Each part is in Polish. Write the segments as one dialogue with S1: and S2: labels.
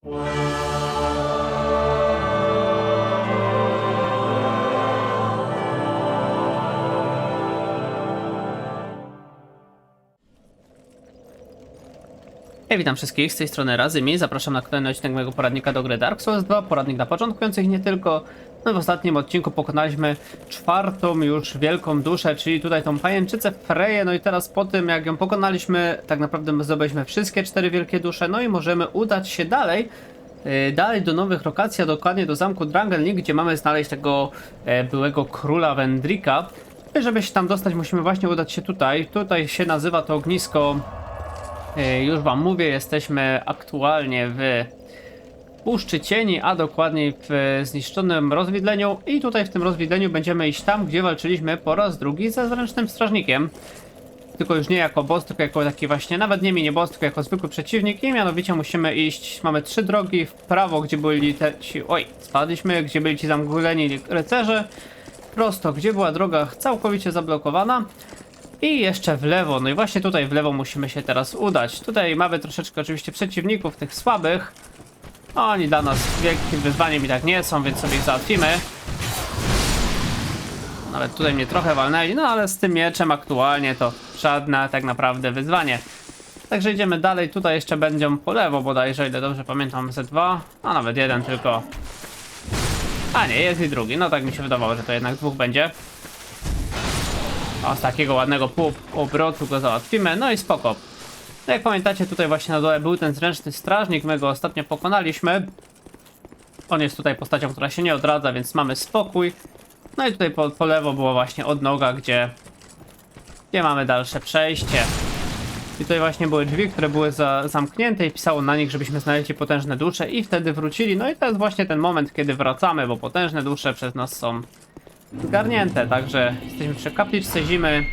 S1: Witam wszystkich, z tej strony Razymi, zapraszam na kolejny odcinek mojego poradnika do gry Dark Souls 2, poradnik dla początkujących nie tylko. No w ostatnim odcinku pokonaliśmy czwartą już wielką duszę, czyli tutaj tą pajęczycę Freję, no i teraz po tym jak ją pokonaliśmy, tak naprawdę zdobyliśmy wszystkie 4 wielkie dusze, no i możemy udać się dalej do nowych lokacji, a dokładnie do zamku Drangleic, gdzie mamy znaleźć tego byłego króla Vendrika. I żeby się tam dostać, musimy właśnie udać się tutaj. Tutaj się nazywa to ognisko. Już wam mówię, jesteśmy aktualnie w Puszczy Cieni, a dokładniej w zniszczonym rozwidleniu i tutaj w tym rozwidleniu będziemy iść tam, gdzie walczyliśmy po raz drugi ze zręcznym strażnikiem. Tylko już nie jako boss, tylko jako taki właśnie, nawet nie mini boss, tylko jako zwykły przeciwnik i mianowicie musimy iść, mamy 3 drogi, w prawo, gdzie byli spadliśmy, gdzie byli ci zamgleni rycerze, prosto, gdzie była droga całkowicie zablokowana. I jeszcze w lewo, no i właśnie tutaj w lewo musimy się teraz udać. Tutaj mamy troszeczkę oczywiście przeciwników, tych słabych. Oni dla nas wielkim wyzwaniem i tak nie są, więc sobie ich załatwimy. Nawet tutaj mnie trochę walnęli, no ale z tym mieczem aktualnie to żadne tak naprawdę wyzwanie. Także idziemy dalej, tutaj jeszcze będą po lewo bodajże, ile dobrze pamiętam, Z2, a nawet jeden tylko. A nie, jest i drugi, no tak mi się wydawało, że to jednak dwóch będzie. O, z takiego ładnego półobrotu go załatwimy, no i spoko. No jak pamiętacie, tutaj właśnie na dole był ten zręczny strażnik, my go ostatnio pokonaliśmy. On jest tutaj postacią, która się nie odradza, więc mamy spokój. No i tutaj po lewo było właśnie odnoga, gdzie mamy dalsze przejście. I tutaj właśnie były drzwi, które były zamknięte i pisało na nich, żebyśmy znaleźli potężne dusze i wtedy wrócili. No i to jest właśnie ten moment, kiedy wracamy, bo potężne dusze przez nas są zgarnięte, także jesteśmy przy kapliczce zimy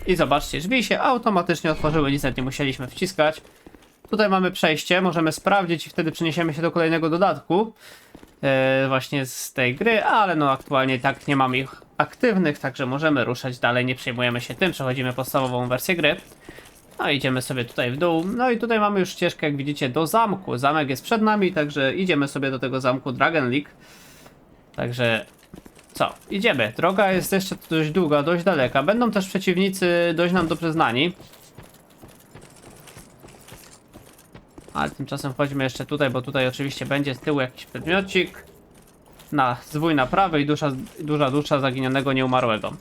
S1: i zobaczcie, drzwi się automatycznie otworzyły, nic nie musieliśmy wciskać. Tutaj mamy przejście, możemy sprawdzić i wtedy przeniesiemy się do kolejnego dodatku właśnie z tej gry, ale no aktualnie tak nie mamy ich aktywnych, także możemy ruszać dalej, nie przejmujemy się tym, przechodzimy podstawową wersję gry. No idziemy sobie tutaj w dół, no i tutaj mamy już ścieżkę, jak widzicie, do zamku. Zamek jest przed nami, także idziemy sobie do tego zamku Drangleic. Także co? Idziemy. Droga jest jeszcze dość długa, dość daleka. Będą też przeciwnicy dość nam dobrze znani. Ale tymczasem wchodzimy jeszcze tutaj, bo tutaj oczywiście będzie z tyłu jakiś przedmiocik. Zwój naprawy i duża dusza zaginionego nieumarłego.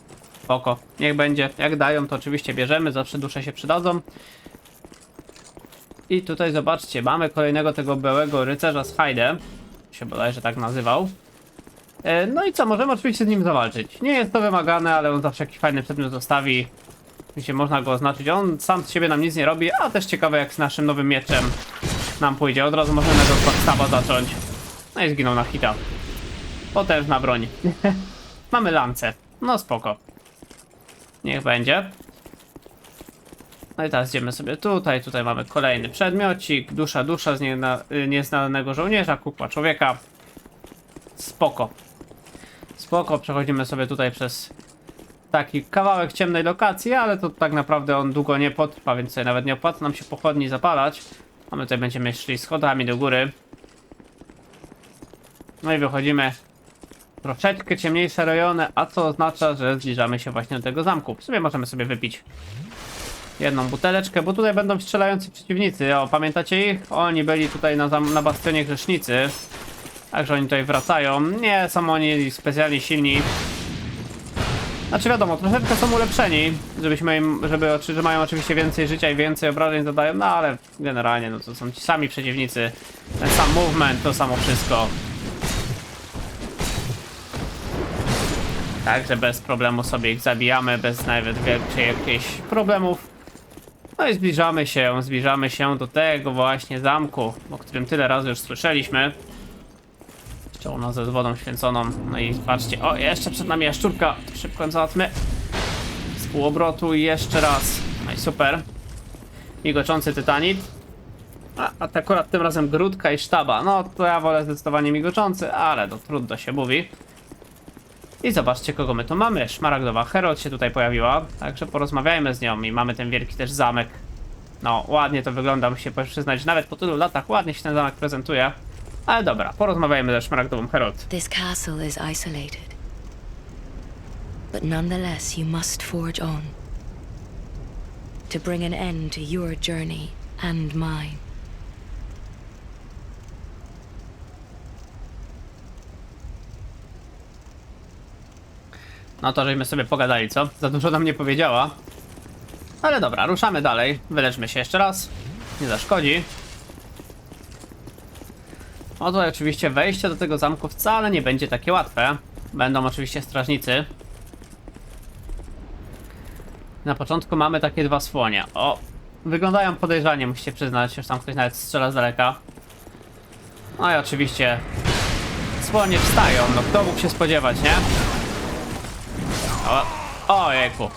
S1: Spoko. Niech będzie. Jak dają, to oczywiście bierzemy. Zawsze dusze się przydadzą. I tutaj zobaczcie, mamy kolejnego tego białego rycerza z Hyde. Się bodajże tak nazywał. No i co, możemy oczywiście z nim zawalczyć. Nie jest to wymagane, ale on zawsze jakiś fajny przedmiot zostawi. Oczywiście można go oznaczyć. On sam z siebie nam nic nie robi, a też ciekawe jak z naszym nowym mieczem nam pójdzie. Od razu możemy go backstaba zacząć. No i zginął na hita. Potężna broń. Mamy lancę. No spoko. Niech będzie. No i teraz idziemy sobie tutaj. Tutaj mamy kolejny przedmiocik. Dusza z nieznanego żołnierza. Kukła człowieka. Spoko. Spoko, przechodzimy sobie tutaj przez taki kawałek ciemnej lokacji, ale to tak naprawdę on długo nie potrwa, więc sobie nawet nie opłaca nam się pochodni zapalać. A my tutaj będziemy szli schodami do góry. No i wychodzimy troszeczkę ciemniejsze rejony, a co oznacza, że zbliżamy się właśnie do tego zamku. W sumie możemy sobie wypić jedną buteleczkę, bo tutaj będą strzelający przeciwnicy. O, pamiętacie ich? Oni byli tutaj na bastionie grzesznicy. Także oni tutaj wracają. Nie są oni specjalnie silni. Znaczy wiadomo, troszeczkę są ulepszeni, że mają oczywiście więcej życia i więcej obrażeń zadają, no ale generalnie no to są ci sami przeciwnicy. Ten sam movement, to samo wszystko. Także bez problemu sobie ich zabijamy, bez nawet większych jakichś problemów. No i zbliżamy się do tego właśnie zamku, o którym tyle razy już słyszeliśmy. U nas ze wodą święconą. No i patrzcie, o jeszcze przed nami jaszczurka. Szybko ją załatwmy. Z półobrotu i jeszcze raz. No i super. Migoczący tytanit. A to akurat tym razem grudka i sztaba. No to ja wolę zdecydowanie migoczący, ale to trudno się mówi. I zobaczcie kogo my tu mamy. Szmaragdowa Herod się tutaj pojawiła. Także porozmawiajmy z nią i mamy ten wielki też zamek No, ładnie to wygląda, muszę się przyznać. Nawet po tylu latach ładnie się ten zamek prezentuje. Ale dobra, porozmawiajmy ze Szmaragdową Herold.
S2: This castle is isolated. But nonetheless, you must forge on. To bring an end to your journey and mine.
S1: No to żeśmy sobie pogadali, co? Za dużo nam nie powiedziała. Ale dobra, ruszamy dalej. Wyleczmy się jeszcze raz. Nie zaszkodzi. No to oczywiście wejście do tego zamku wcale nie będzie takie łatwe. Będą oczywiście strażnicy. Na początku mamy takie dwa słonie. O, wyglądają podejrzanie, musicie przyznać. Już tam ktoś nawet strzela z daleka. No i oczywiście słonie wstają. No kto mógł się spodziewać, nie? Ojejku.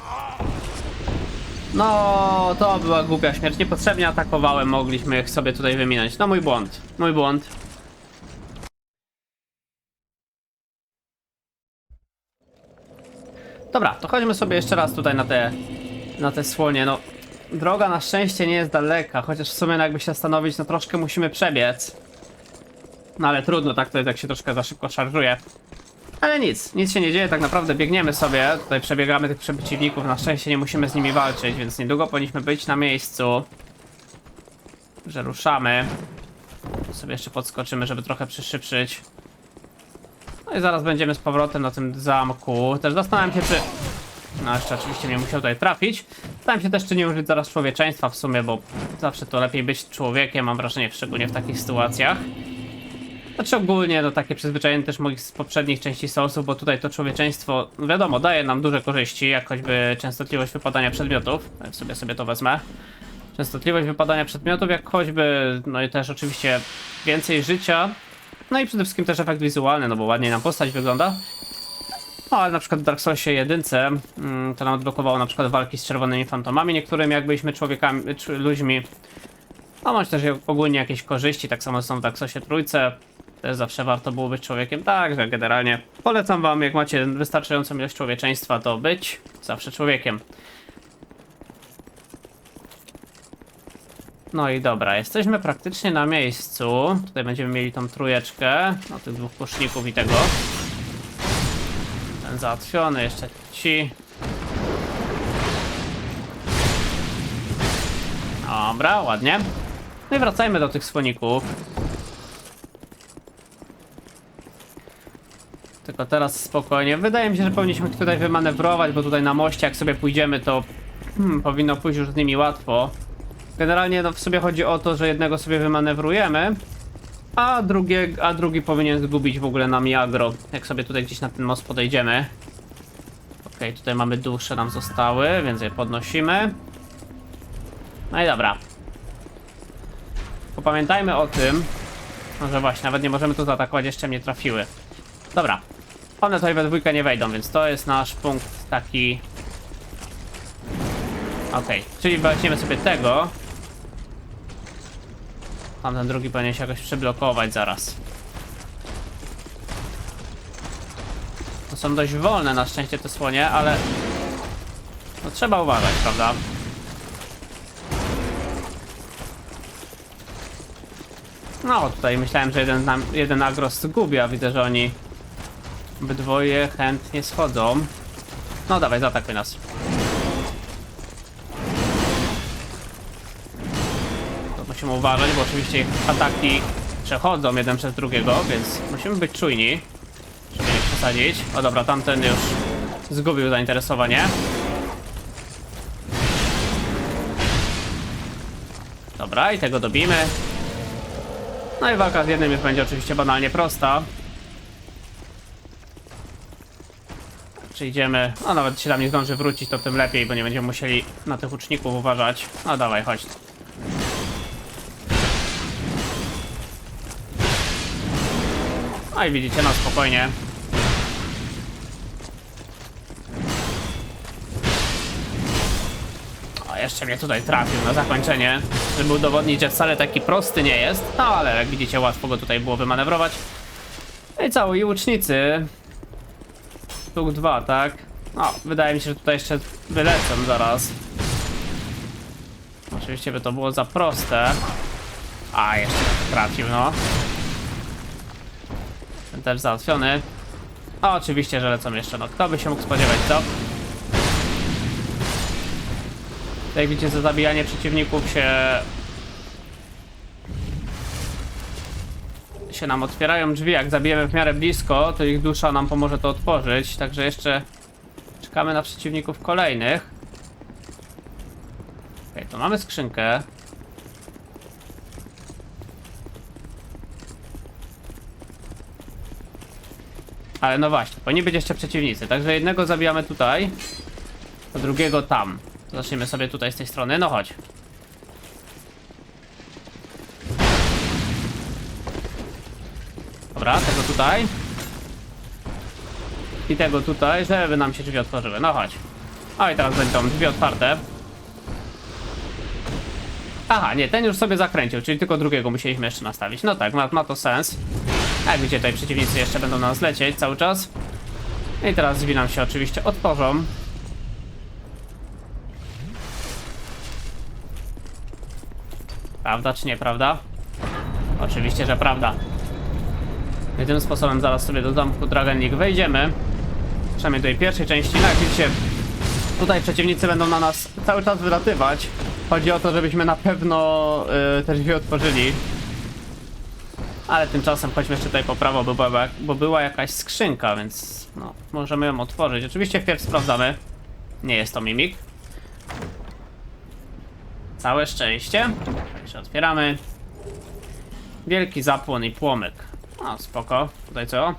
S1: No, to była głupia śmierć. Niepotrzebnie atakowałem, mogliśmy ich sobie tutaj wyminąć. No mój błąd. Mój błąd. Dobra, to chodźmy sobie jeszcze raz tutaj na te słonie. No, droga na szczęście nie jest daleka, chociaż w sumie no, jakby się zastanowić, no troszkę musimy przebiec. No ale trudno, tak to jest, jak się troszkę za szybko szarżuje. Ale nic się nie dzieje, tak naprawdę biegniemy sobie, tutaj przebiegamy tych przeciwników, na szczęście nie musimy z nimi walczyć, więc niedługo powinniśmy być na miejscu. Że ruszamy. Sobie jeszcze podskoczymy, żeby trochę przyszypszyć. No i zaraz będziemy z powrotem na tym zamku. Też zastanawiam się, czy... No jeszcze oczywiście mnie musiał tutaj trafić. Zastanawiam się też, czy nie użyć zaraz człowieczeństwa w sumie, bo zawsze to lepiej być człowiekiem, mam wrażenie, szczególnie w takich sytuacjach. Znaczy ogólnie to takie przyzwyczajenie też moich z poprzednich części Soulsów, bo tutaj to człowieczeństwo, wiadomo, daje nam duże korzyści, jak choćby częstotliwość wypadania przedmiotów. Sobie to wezmę. Częstotliwość wypadania przedmiotów, jak choćby, no i też oczywiście więcej życia. No i przede wszystkim też efekt wizualny, no bo ładniej nam postać wygląda. No ale na przykład w Dark Soulsie 1 to nam odblokowało na przykład walki z czerwonymi fantomami, niektórymi jak byliśmy człowiekami, ludźmi. A może też ogólnie jakieś korzyści, tak samo są w Dark Soulsie 3. Też zawsze warto było być człowiekiem, tak, że generalnie polecam wam, jak macie wystarczającą ilość człowieczeństwa, to być zawsze człowiekiem. No i dobra, jesteśmy praktycznie na miejscu. Tutaj będziemy mieli tą trójeczkę, no tych dwóch puszników i tego. Ten załatwiony, jeszcze ci. Dobra, ładnie. No i wracajmy do tych słoników. Tylko teraz spokojnie. Wydaje mi się, że powinniśmy ich tutaj wymanewrować, bo tutaj na moście jak sobie pójdziemy, to powinno pójść już z nimi łatwo. Generalnie no w sobie chodzi o to, że jednego sobie wymanewrujemy, a drugi powinien zgubić w ogóle nam agro, jak sobie tutaj gdzieś na ten most podejdziemy. Okej, tutaj mamy dusze nam zostały, więc je podnosimy. No i dobra. Popamiętajmy o tym, że właśnie nawet nie możemy tu zaatakować, jeszcze mnie trafiły. Dobra. One tutaj we dwójkę nie wejdą, więc to jest nasz punkt taki... Okej, czyli weźmiemy sobie tego. Tamten drugi powinien się jakoś przyblokować zaraz. To są dość wolne na szczęście te słonie, ale... No trzeba uważać, prawda? No tutaj myślałem, że jeden agro zgubi, a widzę, że oni... Obydwoje chętnie schodzą. No dawaj, zaatakuj nas. To musimy uważać, bo oczywiście ich ataki przechodzą jeden przez drugiego, więc musimy być czujni, żeby nie przesadzić. O dobra, tamten już zgubił zainteresowanie. Dobra, i tego dobimy. No i walka z jednym już będzie oczywiście banalnie prosta. Idziemy, no nawet się tam nie zdąży wrócić, to tym lepiej, bo nie będziemy musieli na tych łuczników uważać. No dawaj, chodź. No i widzicie, no spokojnie. O, jeszcze mnie tutaj trafił na zakończenie, żeby udowodnić, że wcale taki prosty nie jest. No ale jak widzicie, łatwo go tutaj było wymanewrować. No i cały, i łucznicy. Sztuk 2, tak? No, wydaje mi się, że tutaj jeszcze wylecą zaraz. Może Oczywiście by to było za proste. A, jeszcze trafił, no. Ten też załatwiony. A oczywiście, że lecą jeszcze, no kto by się mógł spodziewać, co? Jak widzicie, za zabijanie przeciwników się nam otwierają drzwi. Jak zabijemy w miarę blisko, to ich dusza nam pomoże to otworzyć. Także jeszcze czekamy na przeciwników kolejnych. Okej, to mamy skrzynkę. Ale no właśnie, powinni być jeszcze przeciwnicy. Także jednego zabijamy tutaj, a drugiego tam. Zaczniemy sobie tutaj z tej strony. No chodź. Dobra, tego tutaj. I tego tutaj, żeby nam się drzwi otworzyły. No chodź. O i teraz będą drzwi otwarte. Aha, nie, ten już sobie zakręcił, czyli tylko drugiego musieliśmy jeszcze nastawić. No tak, ma to sens. Jak widzicie, tutaj przeciwnicy jeszcze będą na nas lecieć cały czas. I teraz drzwi nam się oczywiście otworzą. Prawda czy nieprawda? Oczywiście, że prawda. I tym sposobem zaraz sobie do zamku Dragon Lake wejdziemy. Przynajmniej do tej pierwszej części. No jak widzicie, tutaj przeciwnicy będą na nas cały czas wylatywać. Chodzi o to, żebyśmy na pewno te drzwi otworzyli. Ale tymczasem chodźmy jeszcze tutaj po prawo, bo była jakaś skrzynka, więc no, możemy ją otworzyć. Oczywiście wpierw sprawdzamy. Nie jest to mimik. Całe szczęście. Jeszcze otwieramy. Wielki zapłon i płomyk. O, spoko. Tutaj co?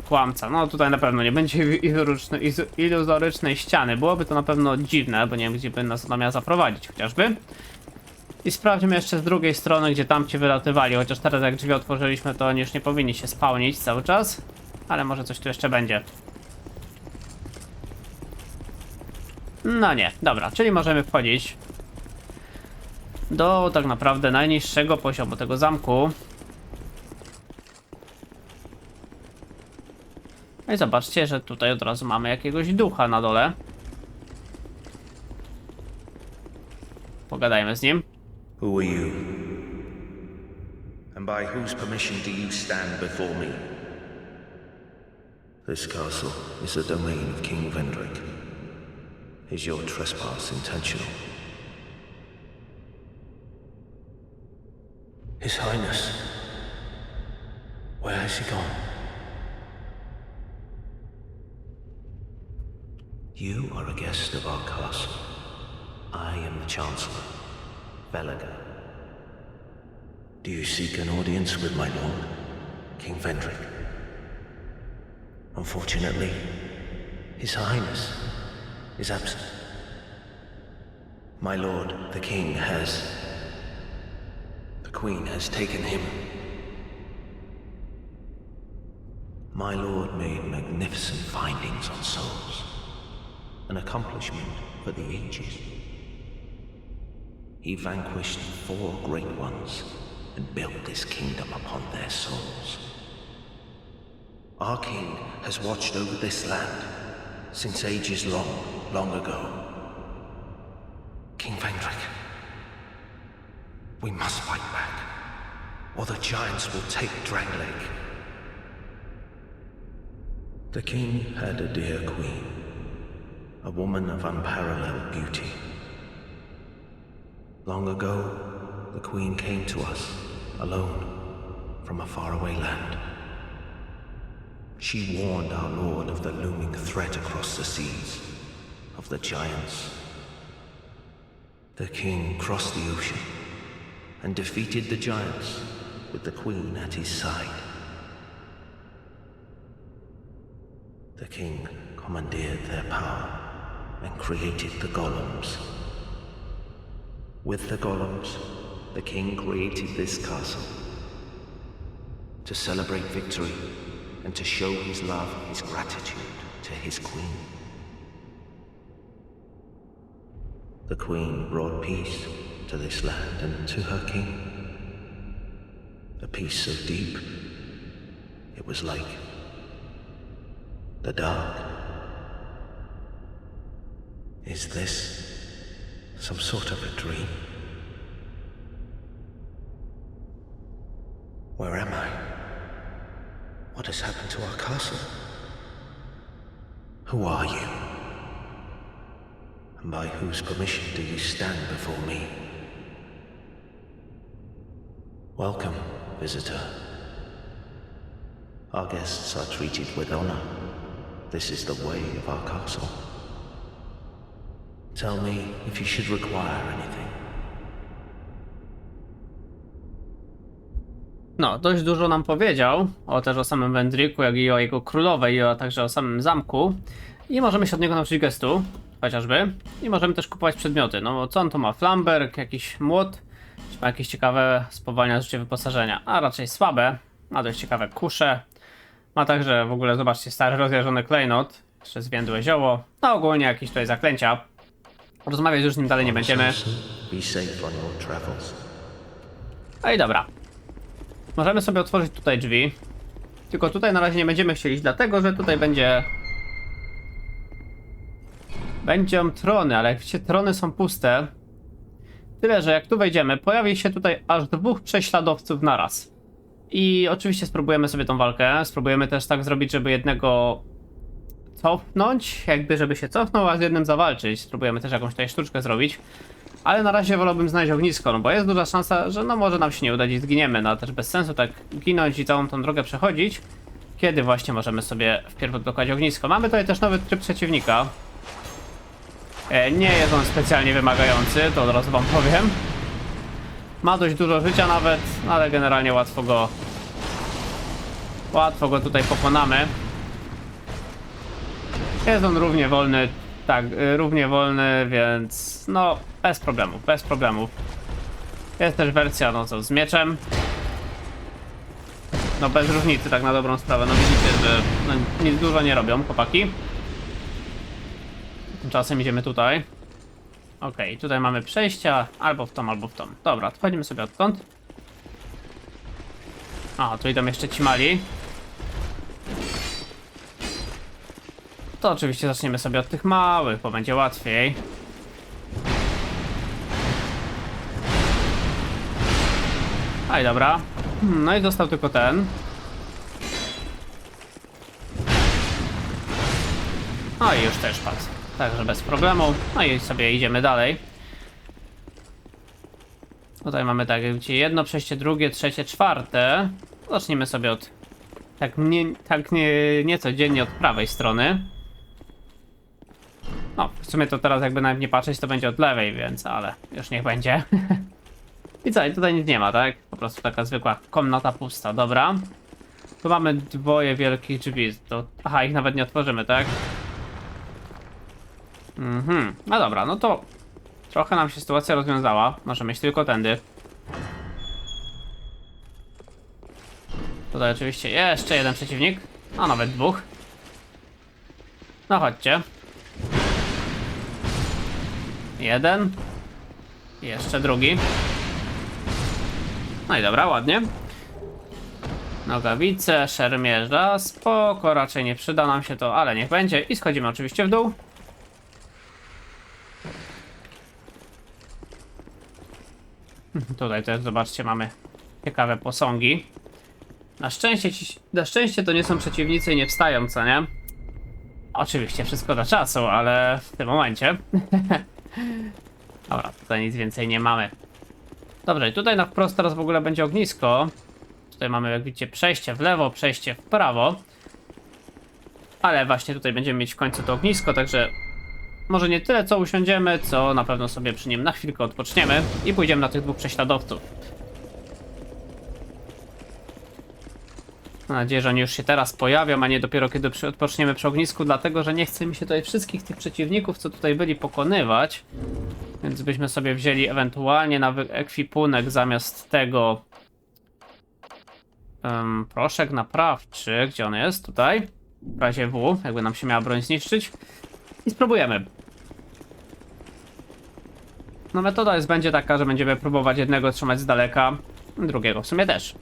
S1: Kłamca. No tutaj na pewno nie będzie iluzorycznej ściany. Byłoby to na pewno dziwne, bo nie wiem, gdzie by nas ona miała zaprowadzić chociażby. I sprawdźmy jeszcze z drugiej strony, gdzie tamci wylatywali. Chociaż teraz jak drzwi otworzyliśmy, to oni już nie powinni się spawnić cały czas. Ale może coś tu jeszcze będzie. No nie, dobra, czyli możemy wchodzić do tak naprawdę najniższego poziomu tego zamku. No i zobaczcie, że tutaj od razu mamy jakiegoś ducha na dole. Pogadajmy z nim.
S3: Who are you? And by whose permission do you stand before me? This castle is the domain of King Vendrick. Is your trespass intentional? His Highness, where has he gone? You are a guest of our castle. I am the Chancellor, Velaga. Do you seek an audience with my lord, King Vendrick? Unfortunately, His Highness is absent. My lord, the King, the Queen has taken him. My lord made magnificent findings on souls, an accomplishment for the ages. He vanquished 4 great ones and built this kingdom upon their souls. Our king has watched over this land since ages long ago. King Vendrick, we must fight back, or the giants will take Drangleic. The king had a dear queen, a woman of unparalleled beauty. Long ago, the Queen came to us, alone, from a faraway land. She warned our lord of the looming threat across the seas, of the giants. The king crossed the ocean and defeated the giants with the Queen at his side. The king commandeered their power and created the golems. With the golems, the king created this castle to celebrate victory and to show his love, his gratitude to his queen. The queen brought peace to this land and to her king. A peace so deep, it was like the dark. Is this some sort of a dream? Where am I? What has happened to our castle? Who are you? And by whose permission do you stand before me? Welcome, visitor. Our guests are treated with honor. This is the way of our castle. Tell me if you should require anything.
S1: No, dość dużo nam powiedział, też o samym Wędriku, jak i o jego królowej, a także o samym zamku. I możemy się od niego nauczyć gestu, chociażby. I możemy też kupować przedmioty. No bo co on tu ma? Flamberg, jakiś młot, czy ma jakieś ciekawe spowalnia życie wyposażenia, a raczej słabe. Ma dość ciekawe kusze. Ma także w ogóle, zobaczcie, stary rozjarzony klejnot, jeszcze zwiędłe zioło, no ogólnie jakieś tutaj zaklęcia. Rozmawiać już z nim dalej nie będziemy.
S3: Be safe on your travels.
S1: No i dobra. Możemy sobie otworzyć tutaj drzwi. Tylko tutaj na razie nie będziemy chcieli, dlatego że tutaj będą trony, ale jak widzicie, trony są puste. Tyle, że jak tu wejdziemy, pojawi się tutaj aż 2 prześladowców naraz. I oczywiście spróbujemy sobie tą walkę. Spróbujemy też tak zrobić, żeby jednego cofnąć, jakby żeby się cofnął, a z jednym zawalczyć. Spróbujemy też jakąś tutaj sztuczkę zrobić. Ale na razie wolałbym znaleźć ognisko, no bo jest duża szansa, że no może nam się nie udać i zginiemy. No też bez sensu tak ginąć i całą tą drogę przechodzić, kiedy właśnie możemy sobie wpierw odblokować ognisko. Mamy tutaj też nowy tryb przeciwnika. Nie jest on specjalnie wymagający, to od razu wam powiem. Ma dość dużo życia nawet, ale generalnie łatwo go tutaj pokonamy. Jest on równie wolny, tak, równie wolny, więc no bez problemów, bez problemów. Jest też wersja, no co, z mieczem. No bez różnicy, tak na dobrą sprawę, no widzicie, że no, nic dużo nie robią chłopaki. Tymczasem idziemy tutaj. Okej, tutaj mamy przejścia albo w tą, albo w tą. Dobra, wchodzimy sobie odtąd. A, tu idą jeszcze ci mali. To oczywiście zaczniemy sobie od tych małych, bo będzie łatwiej. Aj, dobra. No i został tylko ten. No i już też padł. Także bez problemu. No i sobie idziemy dalej. Tutaj mamy tak, jak widzicie, jedno przejście, drugie, trzecie, czwarte. Zacznijmy sobie od nieco dziennie od prawej strony. No, w sumie to teraz jakby nawet nie patrzeć, to będzie od lewej, więc ale już niech będzie. I co, i tutaj nic nie ma, tak? Po prostu taka zwykła komnata pusta, dobra. Tu mamy 2 wielkich drzwi, to... Aha, ich nawet nie otworzymy, tak? No dobra, no to trochę nam się sytuacja rozwiązała. Możemy iść tylko tędy. Tutaj oczywiście jeszcze jeden przeciwnik, a nawet 2. No chodźcie. Jeden. I jeszcze drugi. No i dobra, ładnie. Nogawice, szermierza, spoko, raczej nie przyda nam się to, ale niech będzie. I schodzimy oczywiście w dół. Tutaj też, zobaczcie, mamy ciekawe posągi. Na szczęście to nie są przeciwnicy i nie wstają, co nie? Oczywiście wszystko do czasu, ale w tym momencie. Dobra, tutaj nic więcej nie mamy. Dobrze, i tutaj na wprost teraz w ogóle będzie ognisko. Tutaj mamy, jak widzicie, przejście w lewo, przejście w prawo. Ale właśnie tutaj będziemy mieć w końcu to ognisko, także może nie tyle co usiądziemy, co na pewno sobie przy nim na chwilkę odpoczniemy i pójdziemy na tych 2 prześladowców. Mam nadzieję, że oni już się teraz pojawią, a nie dopiero kiedy odpoczniemy przy ognisku, dlatego że nie chce mi się tutaj wszystkich tych przeciwników, co tutaj byli, pokonywać. Więc byśmy sobie wzięli ewentualnie na ekwipunek zamiast tego proszek naprawczy, gdzie on jest? Tutaj. W razie W, jakby nam się miała broń zniszczyć. I spróbujemy. No metoda będzie taka, że będziemy próbować jednego trzymać z daleka, drugiego w sumie też.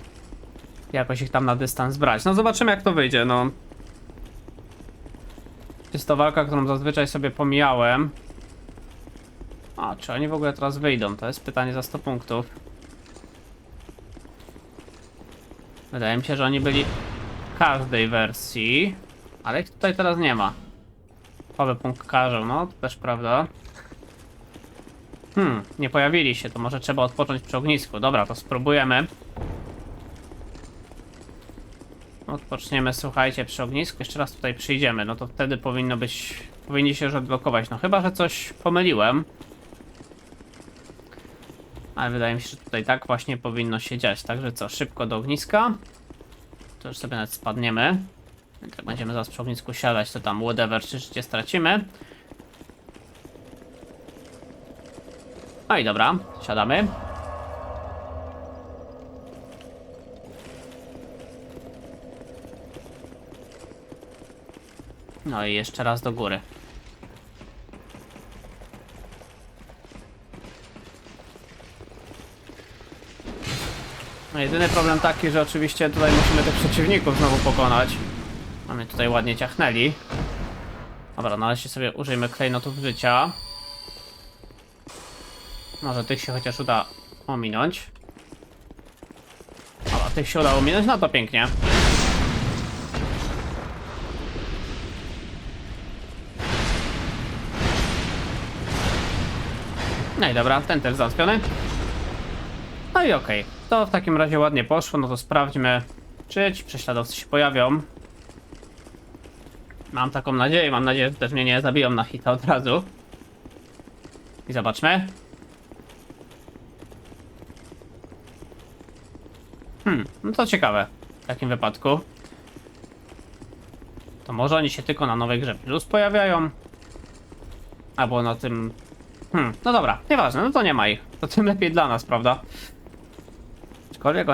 S1: Jakoś ich tam na dystans brać. No zobaczymy, jak to wyjdzie, no. Jest to walka, którą zazwyczaj sobie pomijałem. A, czy oni w ogóle teraz wyjdą? To jest pytanie za 100 punktów. Wydaje mi się, że oni byli w każdej wersji, ale ich tutaj teraz nie ma. Nowy punkt karzeł, no to też prawda. Nie pojawili się, to może trzeba odpocząć przy ognisku. Dobra, to spróbujemy. Odpoczniemy, słuchajcie, przy ognisku. Jeszcze raz tutaj przyjdziemy, no to wtedy powinni się już odblokować. No chyba, że coś pomyliłem. Ale wydaje mi się, że tutaj tak właśnie powinno się dziać. Także co, szybko do ogniska. To już sobie nawet spadniemy. Jak będziemy zaraz przy ognisku siadać, to tam whatever, czy życie stracimy. No i dobra, siadamy. No i jeszcze raz do góry. No jedyny problem taki, że oczywiście tutaj musimy tych przeciwników znowu pokonać. Mamy tutaj ładnie ciachnęli. Dobra, no ale się sobie użyjmy klejnotów życia. Może tych się chociaż uda ominąć. Dobra, tych się udało ominąć, no to pięknie. No i dobra, ten też załatwiony. No i okej, to w takim razie ładnie poszło, no to sprawdźmy, czy ci prześladowcy się pojawią. Mam taką nadzieję, mam nadzieję, że też mnie nie zabiją na hita od razu. I zobaczmy. No to ciekawe w takim wypadku. To może oni się tylko na nowej grze plus pojawiają? Albo na tym... no dobra, no to nie ma ich. To tym lepiej dla nas, prawda? Aczkolwiek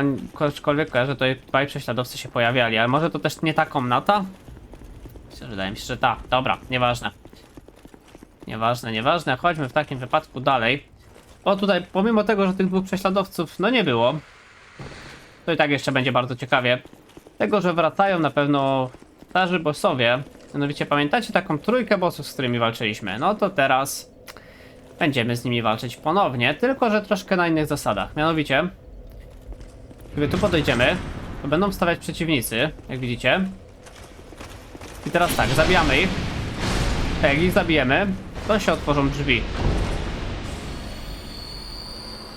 S1: że tutaj prześladowcy się pojawiali, ale może to też nie ta komnata? Wydaje mi się, że ta. Dobra, nieważne. Nieważne. Chodźmy w takim wypadku dalej. Bo tutaj, pomimo tego, że tych dwóch prześladowców no nie było, to i tak jeszcze będzie bardzo ciekawie. Tego, że wracają na pewno starzy bossowie. Mianowicie pamiętacie taką trójkę bossów, z którymi walczyliśmy? No to teraz będziemy z nimi walczyć ponownie, tylko że troszkę na innych zasadach. Mianowicie, gdy tu podejdziemy, to będą wstawiać przeciwnicy, jak widzicie. I teraz tak, zabijamy ich. A jak ich zabijemy, to się otworzą drzwi.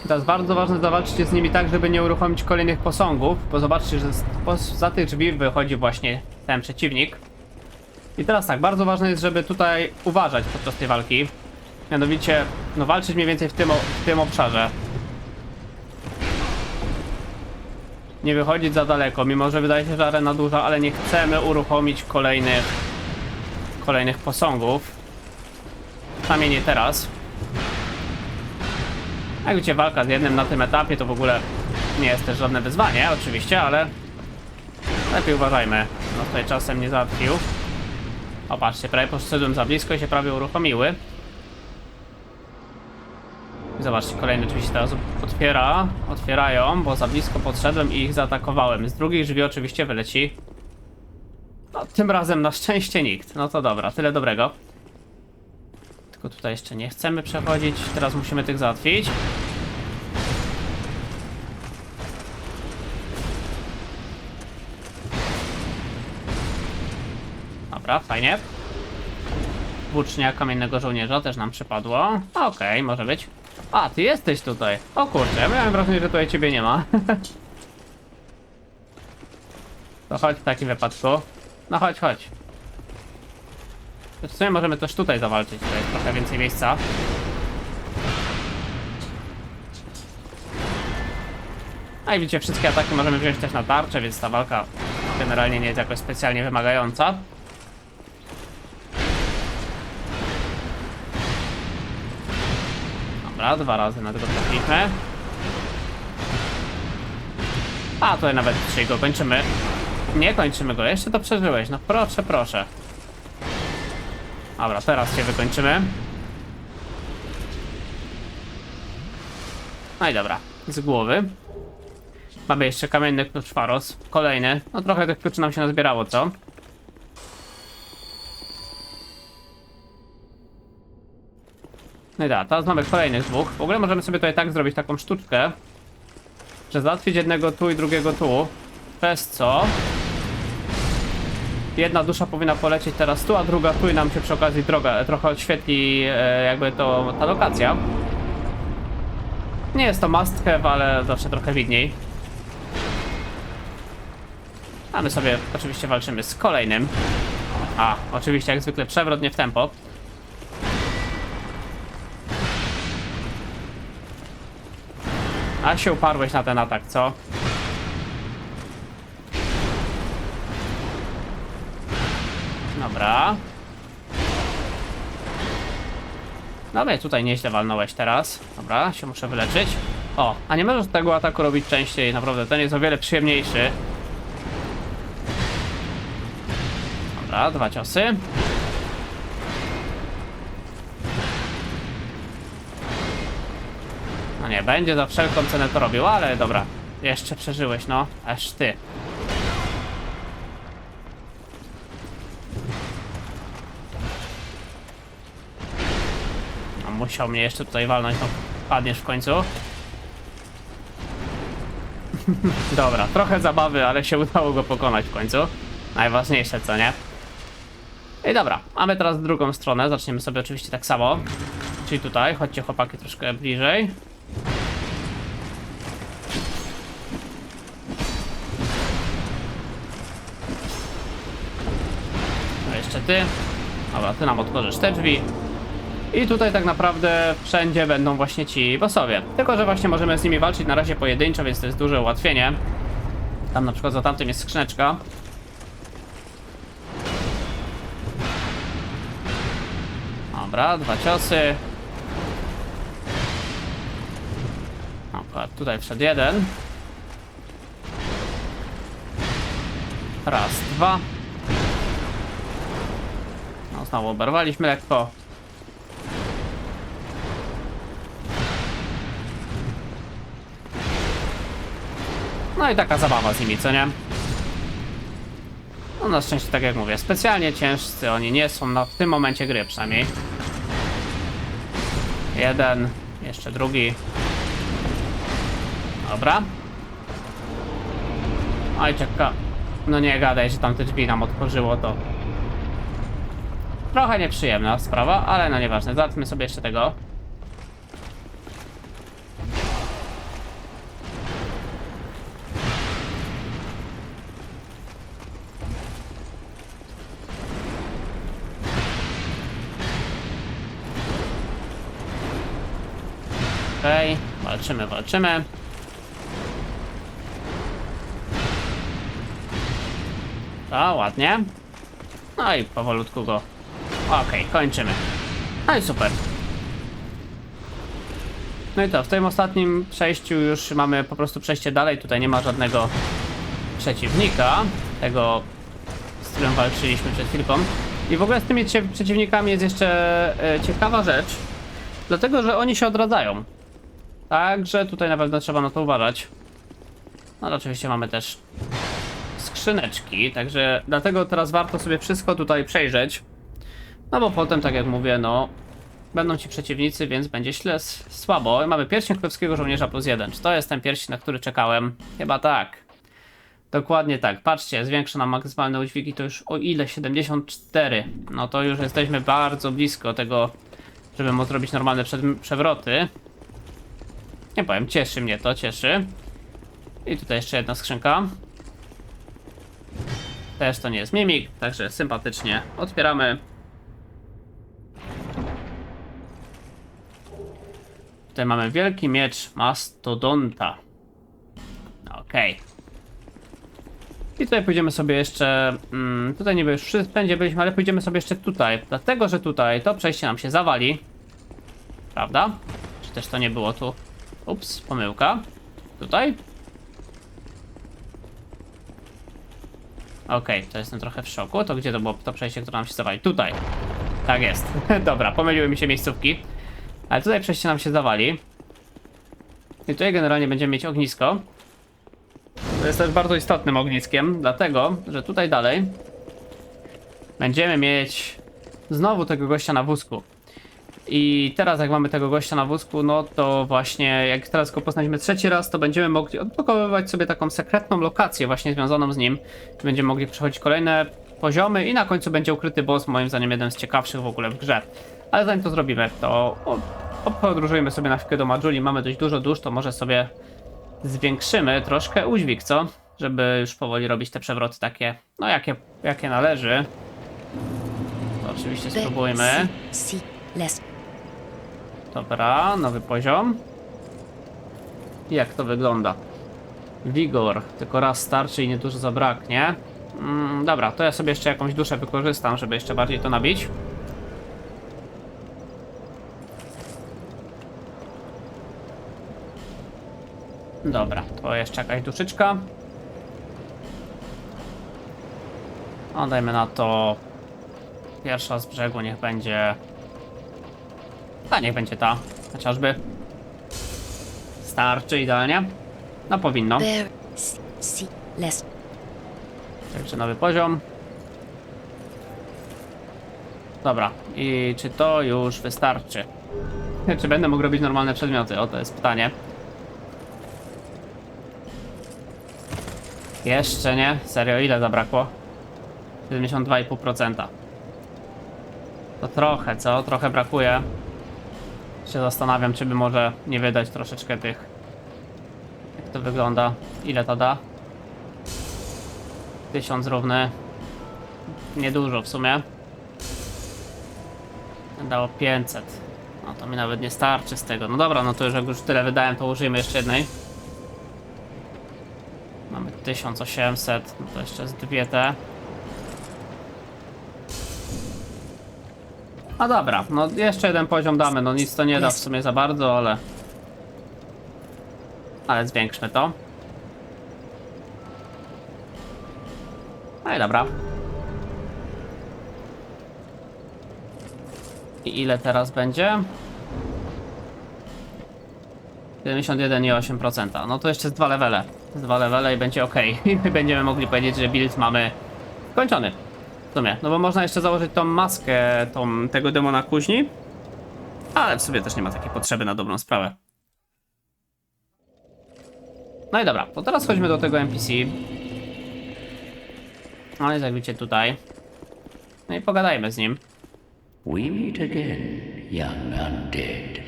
S1: I teraz bardzo ważne, zawalczycie z nimi tak, żeby nie uruchomić kolejnych posągów, bo zobaczcie, że za tych drzwi wychodzi właśnie ten przeciwnik. I teraz tak, bardzo ważne jest, żeby tutaj uważać podczas tej walki. Mianowicie, no walczyć mniej więcej w tym obszarze. Nie wychodzić za daleko, mimo że wydaje się, że arena duża, ale nie chcemy uruchomić kolejnych posągów. Przynajmniej nie teraz. Jak widzicie, walka z jednym na tym etapie to w ogóle nie jest też żadne wyzwanie, oczywiście, ale lepiej uważajmy. No tutaj czasem nie załatwił. O, patrzcie, prawie poszedłem za blisko i się prawie uruchomiły. I zobaczcie, kolejne drzwi się teraz otwierają, bo za blisko podszedłem i ich zaatakowałem. Z drugich drzwi oczywiście wyleci. No, tym razem na szczęście nikt. No to dobra, tyle dobrego. Tylko tutaj jeszcze nie chcemy przechodzić. Teraz musimy tych załatwić. Dobra, fajnie. Włócznia kamiennego żołnierza też nam przypadło. Okej, może być. A, ty jesteś tutaj. O kurczę, ja miałem wrażenie, że tutaj ciebie nie ma. To chodź w takim wypadku. No chodź. W sumie możemy też tutaj zawalczyć, to jest trochę więcej miejsca. A i widzicie, wszystkie ataki możemy wziąć też na tarczę, więc ta walka generalnie nie jest jakoś specjalnie wymagająca. Dobra, 2 razy na tego trafiliśmy. A, tutaj nawet 3 go kończymy. Nie kończymy go, jeszcze to przeżyłeś, no proszę. Dobra, teraz cię wykończymy. No i dobra, z głowy. Mamy jeszcze kamienny klucz Pharos, kolejny. No trochę tych kluczy nam się nazbierało, co? No i da, teraz mamy kolejnych dwóch. W ogóle możemy sobie tutaj tak zrobić taką sztuczkę, że załatwić jednego tu i drugiego tu. Przez co jedna dusza powinna polecieć teraz tu, a druga tu i nam się przy okazji droga trochę odświetli jakby to ta lokacja. Nie jest to must have, ale zawsze trochę widniej. A my sobie oczywiście walczymy z kolejnym. A, oczywiście jak zwykle przewrot nie w tempo. A się uparłeś na ten atak, co? Dobra. No mnie tutaj nieźle walnąłeś teraz. Dobra, się muszę wyleczyć. O, a nie możesz tego ataku robić częściej, naprawdę, ten jest o wiele przyjemniejszy. Dobra, 2 ciosy. No nie, będzie za wszelką cenę to robił, ale dobra. Jeszcze przeżyłeś, no. Aż ty. No, musiał mnie jeszcze tutaj walnąć, no. Padniesz w końcu. Dobra, trochę zabawy, ale się udało go pokonać w końcu. Najważniejsze, co nie? I dobra, mamy teraz drugą stronę. Zaczniemy sobie oczywiście tak samo. Czyli tutaj, chodźcie chłopaki troszkę bliżej. No jeszcze ty. Dobra, ty nam otworzysz te drzwi. I tutaj tak naprawdę wszędzie będą właśnie ci bossowie. Tylko że właśnie możemy z nimi walczyć na razie pojedynczo, więc to jest duże ułatwienie. Tam na przykład za tamtym jest skrzyneczka. Dobra, 2 ciosy. Akurat tutaj wszedł jeden. Raz, 2. No znowu oberwaliśmy lekko. No i taka zabawa z nimi, co nie? No na szczęście, tak jak mówię, specjalnie ciężcy oni nie są w tym momencie gry przynajmniej. Jeden, jeszcze drugi. Dobra. Oj, czeka. No nie gadaj, że tam te drzwi nam otworzyło, to trochę nieprzyjemna sprawa, ale no nieważne. Załatwmy sobie jeszcze tego. Okej, walczymy, walczymy. To ładnie. No i powolutku go. Okej, kończymy. No i super. No i to, w tym ostatnim przejściu już mamy po prostu przejście dalej. Tutaj nie ma żadnego przeciwnika. Tego, z którym walczyliśmy przed chwilką. I w ogóle z tymi przeciwnikami jest jeszcze ciekawa rzecz. Dlatego, że oni się odradzają. Także tutaj na pewno trzeba na to uważać. No ale oczywiście mamy też skrzyneczki, także dlatego teraz warto sobie wszystko tutaj przejrzeć. No bo potem, tak jak mówię, no będą ci przeciwnicy, więc będzie słabo. Mamy pierścień królewskiego żołnierza +1. Czy to jest ten pierścień, na który czekałem? Chyba tak. Dokładnie tak. Patrzcie, zwiększa nam maksymalne udźwigi, to już o ile? 74. No to już jesteśmy bardzo blisko tego, żeby móc zrobić normalne przewroty. Nie powiem, cieszy mnie to, cieszy. I tutaj jeszcze jedna skrzynka. Też to nie jest mimik, także sympatycznie otwieramy. Tutaj mamy wielki miecz mastodonta. Okej. I tutaj pójdziemy sobie jeszcze... tutaj niby już wszędzie byliśmy, ale pójdziemy sobie jeszcze tutaj. Dlatego, że tutaj to przejście nam się zawali. Prawda? Czy też to nie było tu? Ups, pomyłka. Tutaj? Okej, to jestem trochę w szoku. To gdzie to było to przejście, które nam się zawali? Tutaj. Tak jest. Dobra, pomyliły mi się miejscówki. Ale tutaj przejście nam się zawali. I tutaj generalnie będziemy mieć ognisko. To jest też bardzo istotnym ogniskiem, dlatego, że tutaj dalej będziemy mieć znowu tego gościa na wózku. I teraz jak mamy tego gościa na wózku, no to właśnie jak teraz go poznaliśmy trzeci raz, to będziemy mogli odblokowywać sobie taką sekretną lokację właśnie związaną z nim. Będziemy mogli przechodzić kolejne poziomy i na końcu będzie ukryty boss, moim zdaniem jeden z ciekawszych w ogóle w grze. Ale zanim to zrobimy, to podróżujemy sobie na chwilkę do Majuli. Mamy dość dużo dusz, to może sobie zwiększymy troszkę udźwig, co? Żeby już powoli robić te przewroty takie, no jakie należy. To oczywiście spróbujmy.
S2: Less.
S1: Dobra, nowy poziom. Jak to wygląda? Wigor, tylko raz starczy i nie dużo zabraknie. Dobra, to ja sobie jeszcze jakąś duszę wykorzystam, żeby jeszcze bardziej to nabić. Dobra, to jeszcze jakaś duszyczka. O, dajmy na to pierwsza z brzegu, niech będzie... niech będzie ta, chociażby. Starczy idealnie. No powinno.
S2: There. Less.
S1: Także nowy poziom. Dobra, i czy to już wystarczy? Czy będę mógł robić normalne przedmioty? O, to jest pytanie. Jeszcze nie? Serio, ile zabrakło? 72,5%. To trochę, co? Trochę brakuje. Się zastanawiam, czy by może nie wydać troszeczkę tych. Jak to wygląda? Ile to da? 1000 równy. Niedużo w sumie. Dało 500. No to mi nawet nie starczy z tego. No dobra, no to już jak już tyle wydałem, to użyjmy jeszcze jednej. Mamy 1800. No to jeszcze z dwie te. No dobra, no jeszcze jeden poziom damy. No nic to nie da w sumie za bardzo, ale... Ale zwiększmy to. No i dobra. I ile teraz będzie? 71,8%. No to jeszcze z 2 levele. Z 2 levele i będzie ok. I będziemy mogli powiedzieć, że build mamy skończony. W sumie. No bo można jeszcze założyć tą maskę tego demona kuźni. Ale w sumie też nie ma takiej potrzeby na dobrą sprawę. No i dobra, to teraz chodźmy do tego NPC. No jest jak widzicie tutaj. No i pogadajmy z nim.
S4: We meet again, young undead.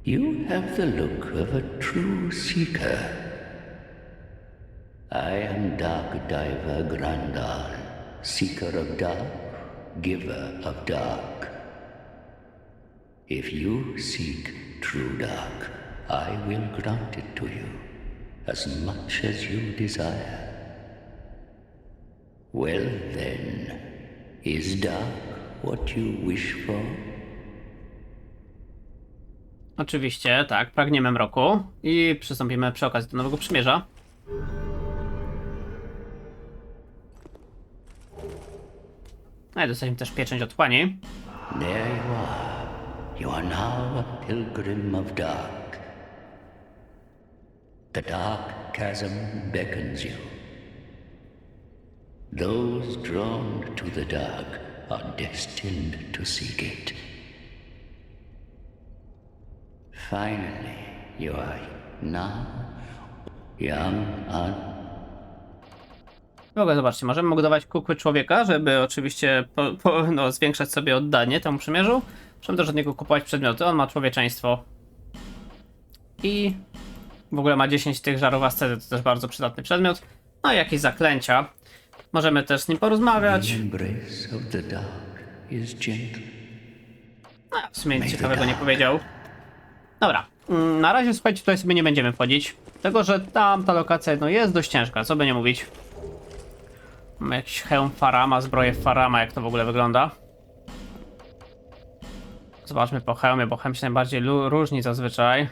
S4: You have the look of a true seeker. I am Dark Diver Grandal, seeker of dark, giver of dark. If you seek true dark, I will grant it to you, as much as you desire. Well then, is dark what you wish for?
S1: Oczywiście, tak, pragniemy mroku. I przystąpimy przy okazji do nowego przymierza. No i dostaliśmy też pieczęć otchłani.
S4: There you are. You are now a pilgrim of dark. The dark chasm beckons you. Those drawn to the dark are destined to seek it. Finally, you are now young and...
S1: W ogóle zobaczcie, możemy mu dawać kukły człowieka, żeby oczywiście zwiększać sobie oddanie temu przymierzu. Możemy też od niego kupować przedmioty, on ma człowieczeństwo. I w ogóle ma 10 tych żarów ascety, to też bardzo przydatny przedmiot. No i jakieś zaklęcia. Możemy też z nim porozmawiać.
S4: The embrace of the dark is gentle.
S1: No, w sumie nic ciekawego nie powiedział. Dobra, na razie słuchajcie, tutaj sobie nie będziemy wchodzić. Tego, że ta lokacja no, jest dość ciężka, co by nie mówić. Mamy jakiś hełm Farama, zbroję Farama, jak to w ogóle wygląda. Zobaczmy po hełmie, bo hełm się najbardziej różni zazwyczaj.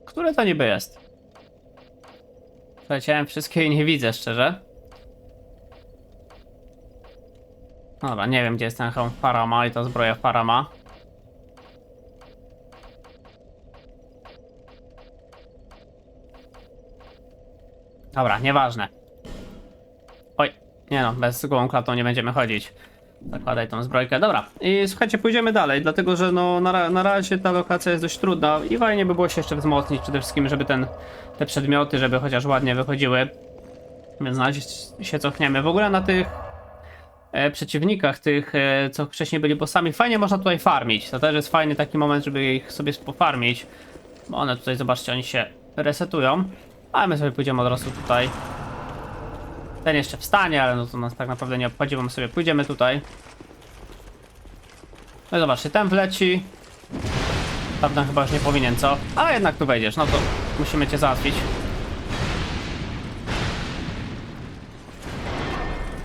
S1: Które to niby jest? Przeleciałem wszystkie i nie widzę, szczerze. No dobra, nie wiem gdzie jest ten hełm Farama i ta zbroja Farama. Dobra, nieważne. Oj, nie no, bez gołą klatą nie będziemy chodzić. Zakładaj tą zbrojkę. Dobra, i słuchajcie, pójdziemy dalej, dlatego że no na razie ta lokacja jest dość trudna i fajnie by było się jeszcze wzmocnić przede wszystkim, żeby te przedmioty, żeby chociaż ładnie wychodziły. Więc na razie się cofniemy. W ogóle na tych przeciwnikach, tych co wcześniej byli bossami, fajnie można tutaj farmić. To też jest fajny taki moment, żeby ich sobie pofarmić. Bo one tutaj, zobaczcie, oni się resetują. A my sobie pójdziemy od razu tutaj. Ten jeszcze wstanie, ale no to nas tak naprawdę nie obchodzi, bo my sobie pójdziemy tutaj. No i zobaczcie, ten wleci. Tamten chyba już nie powinien, co? A jednak tu wejdziesz, no to musimy cię załatwić.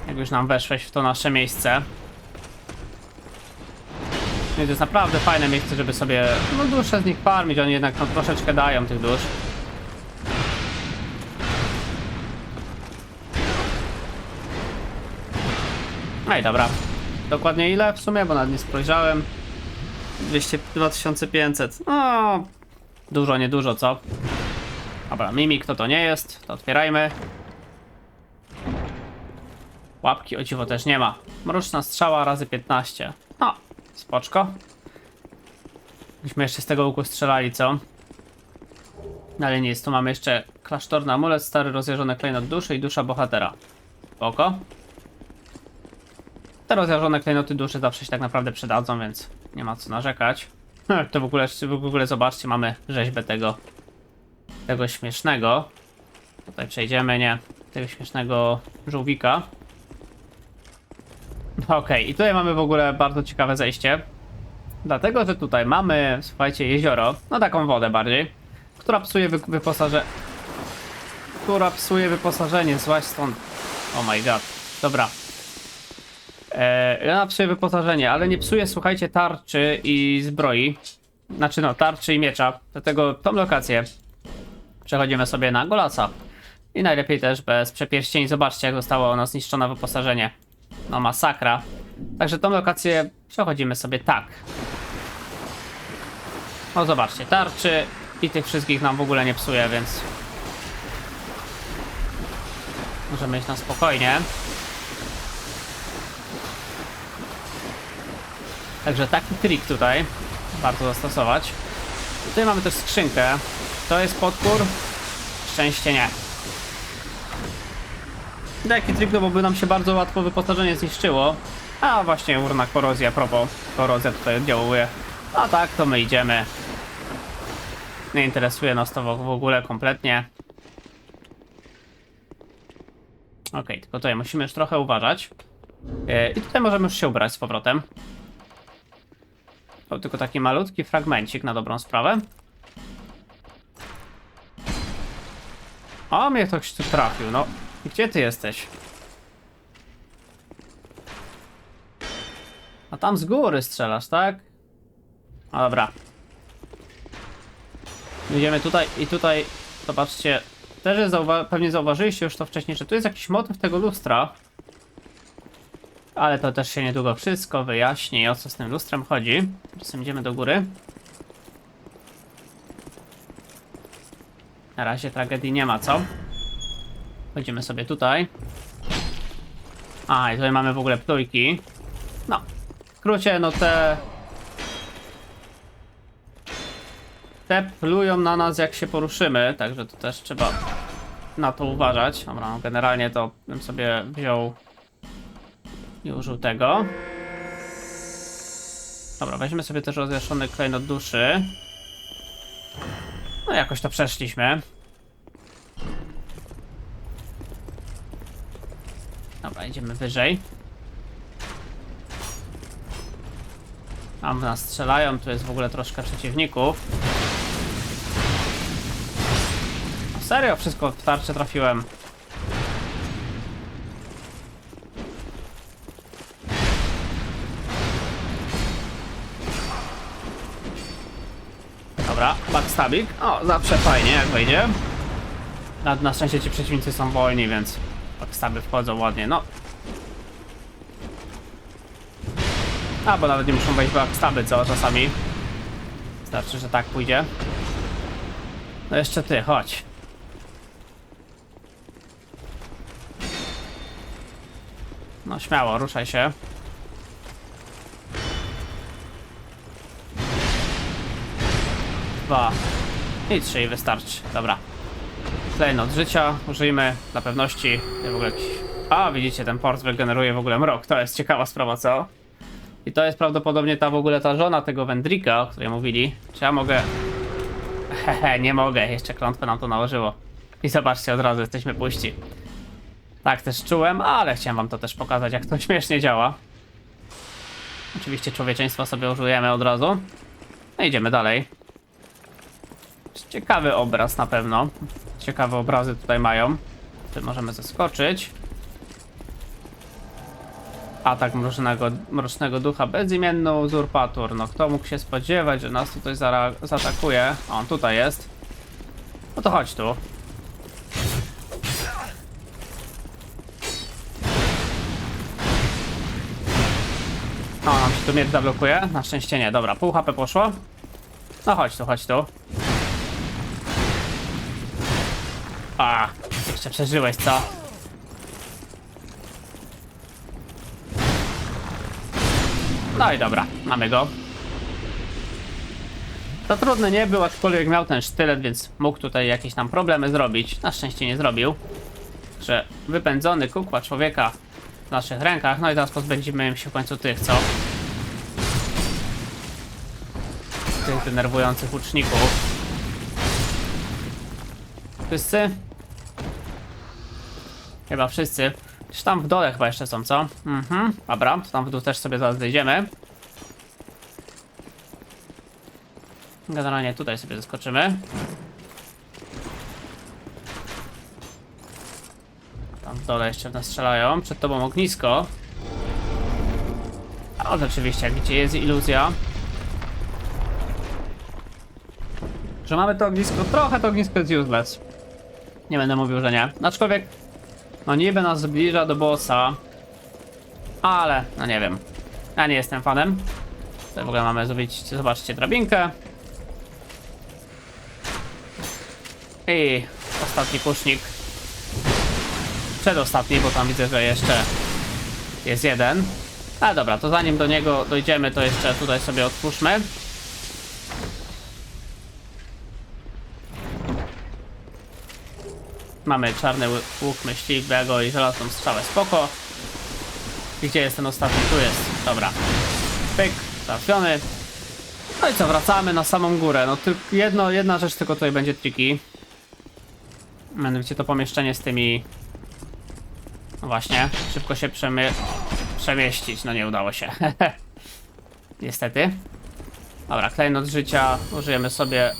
S1: Jak już nam weszłeś w to nasze miejsce. No i to jest naprawdę fajne miejsce, żeby sobie no dusze z nich farmić, oni jednak no troszeczkę dają tych dusz. No i dobra. Dokładnie ile w sumie, bo nawet nie spojrzałem. 2500. No, dużo, niedużo, co? Dobra, mimik to nie jest, to otwierajmy. Łapki o dziwo też nie ma. Mroczna strzała razy 15. No, spoczko. Byśmy jeszcze z tego łuku strzelali, co? Ale nic, tu mamy jeszcze klasztorny amulet, stary rozjażony klejnot duszy i dusza bohatera. Spoko. Te rozjażone klejnoty duszy zawsze się tak naprawdę przydadzą, więc nie ma co narzekać. To w ogóle zobaczcie, mamy rzeźbę tego śmiesznego. Tutaj przejdziemy, nie? Tego śmiesznego żółwika. Okej, i tutaj mamy w ogóle bardzo ciekawe zejście. Dlatego, że tutaj mamy, słuchajcie, jezioro, no taką wodę bardziej, która psuje wyposażenie, złaź stąd. Oh my god, dobra. Ona psuje wyposażenie, ale nie psuje, słuchajcie, tarczy i zbroi. Znaczy no, tarczy i miecza. Dlatego tą lokację przechodzimy sobie na Golasa. I najlepiej też bez przepierścieni. Zobaczcie, jak zostało ono zniszczone wyposażenie. No masakra. Także tą lokację przechodzimy sobie tak. No zobaczcie, tarczy i tych wszystkich nam w ogóle nie psuje, więc możemy iść na spokojnie. Także taki trik tutaj warto zastosować. Tutaj mamy też skrzynkę. To jest potwór. Szczęście nie. Taki trik, no bo by nam się bardzo łatwo wyposażenie zniszczyło. A właśnie urna korozja, propos. Korozja tutaj oddziałuje. A tak, to my idziemy. Nie interesuje nas to w ogóle kompletnie. Okej, tylko tutaj musimy już trochę uważać. I tutaj możemy już się ubrać z powrotem. To tylko taki malutki fragmencik na dobrą sprawę. O, mnie ktoś tu trafił, no. Gdzie ty jesteś? A tam z góry strzelasz, tak? No dobra. Idziemy tutaj i tutaj, zobaczcie, też jest pewnie zauważyliście już to wcześniej, że tu jest jakiś motyw tego lustra. Ale to też się niedługo wszystko wyjaśni, o co z tym lustrem chodzi. Czasem idziemy do góry. Na razie tragedii nie ma, co? Chodzimy sobie tutaj. A, i tutaj mamy w ogóle plujki. No, w skrócie, no te plują na nas, jak się poruszymy, także to też trzeba na to uważać. Dobra, no generalnie to bym sobie wziął i użył tego. Dobra, weźmy sobie też rozjaszczony klejnot duszy. No jakoś to przeszliśmy. Dobra, idziemy wyżej. Tam w nas strzelają, tu jest w ogóle troszkę przeciwników. No serio, wszystko w tarczę trafiłem. Dobra, backstabik. O, zawsze fajnie, jak wejdzie. Na szczęście ci przeciwnicy są wolni, więc backstaby wchodzą ładnie, no. A, bo nawet nie muszą wejść backstaby, co czasami. Wystarczy, że tak pójdzie. No jeszcze ty, chodź. No śmiało, ruszaj się. Dwa. I 3 i wystarczy. Dobra. Klejnot życia użyjmy dla pewności. Ja w ogóle jakiś... A, widzicie, ten port wygeneruje w ogóle mrok. To jest ciekawa sprawa, co? I to jest prawdopodobnie ta w ogóle ta żona tego Wendrika, o której mówili. Czy ja mogę... Hehe, nie mogę. Jeszcze klątwę nam to nałożyło. I zobaczcie, od razu jesteśmy puści. Tak też czułem, ale chciałem wam to też pokazać, jak to śmiesznie działa. Oczywiście człowieczeństwa sobie użyjemy od razu. No idziemy dalej. Ciekawy obraz na pewno. Ciekawe obrazy tutaj mają. Tu możemy zaskoczyć. Atak mrocznego ducha, bezimienny uzurpator. No kto mógł się spodziewać, że nas tutaj zaatakuje? O, on tutaj jest. No to chodź tu. O, nam się tu miecz zablokuje. Na szczęście nie. Dobra, pół HP poszło. No chodź tu, chodź tu. A, jeszcze przeżyłeś, co? No i dobra, mamy go. To trudny nie był, aczkolwiek miał ten sztylet, więc mógł tutaj jakieś nam problemy zrobić. Na szczęście nie zrobił. Że wypędzony kukła człowieka w naszych rękach. No i teraz pozbędziemy się w końcu tych, co? Tych denerwujących łuczników. Wszyscy? Chyba wszyscy. Czy tam w dole chyba jeszcze są, co? Dobra, to tam w dół też sobie zaraz zejdziemy. Generalnie tutaj sobie zaskoczymy. Tam w dole jeszcze w nas strzelają. Przed tobą ognisko. O, rzeczywiście, jak widzicie, jest iluzja. Że mamy to ognisko, trochę to ognisko jest useless. Nie będę mówił, że nie. Aczkolwiek, no niby nas zbliża do bossa. Ale, no nie wiem. Ja nie jestem fanem. Tutaj w ogóle mamy zrobić, zobaczcie, drabinkę. I ostatni pusznik. Przedostatni, bo tam widzę, że jeszcze jest jeden. Ale dobra, to zanim do niego dojdziemy, to jeszcze tutaj sobie otwórzmy. Mamy czarny łuk myśliwego i żelazną strzałę, spoko. I gdzie jest ten ostatni? Tu jest, dobra. Pyk, trafiony. No i co, wracamy na samą górę. No tylko jedna rzecz tylko tutaj będzie tricky. Mianowicie to pomieszczenie z tymi... No właśnie, szybko się przemieścić. No nie udało się. Niestety. Dobra, klejnot życia. Użyjemy sobie